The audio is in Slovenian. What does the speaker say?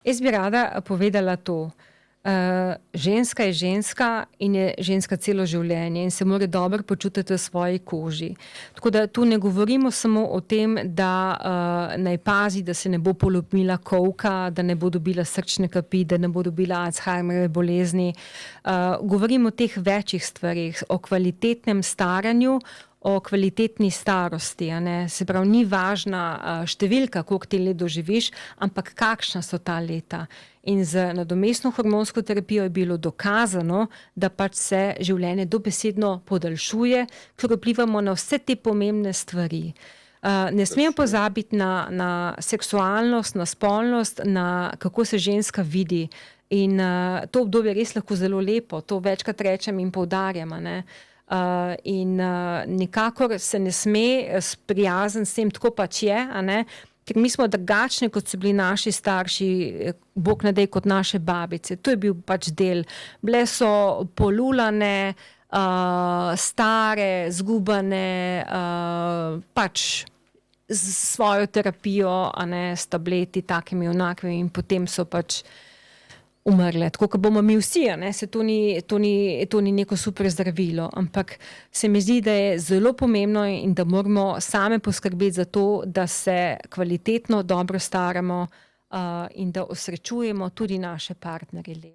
Jaz bi rada povedala to. Ženska je ženska in je ženska celo življenje in se mora dobro počutiti v svoji koži. Tako da tu ne govorimo samo o tem, da naj pazi, da se ne bo polomila kolka, da ne bo dobila srčne kapi, da ne bo dobila Alzheimerjeve bolezni. Govorimo o teh večjih stvarih, o kvalitetnem staranju, o kvalitetni starosti. Se pravi, ni važna številka, koliko te let doživiš, ampak kakšna so ta leta. In z nadomestno hormonsko terapijo je bilo dokazano, da pač se življenje dobesedno podaljšuje, ker vplivamo na vse te pomembne stvari. Ne smemo pozabiti na seksualnost, na spolnost, na kako se ženska vidi. In to obdobje je res lahko zelo lepo, to večkrat rečem in poudarjam, in nikakor se ne sme sprijazniti s tem, tako pač je, ker mi smo drugačni, kot so bili naši starši, Bog ne daj, kot naše babice. To je bil pač del. Bile so polulane, stare, zgubane, pač s svojo terapijo, s tableti, takimi onakimi, in potem so pač umrle. Tako kot bomo mi vsi, se to ni neko super zdravilo, ampak se mi zdi, da je zelo pomembno in da moramo same poskrbeti za to, da se kvalitetno dobro staramo in da osrečujemo tudi naše partnerje.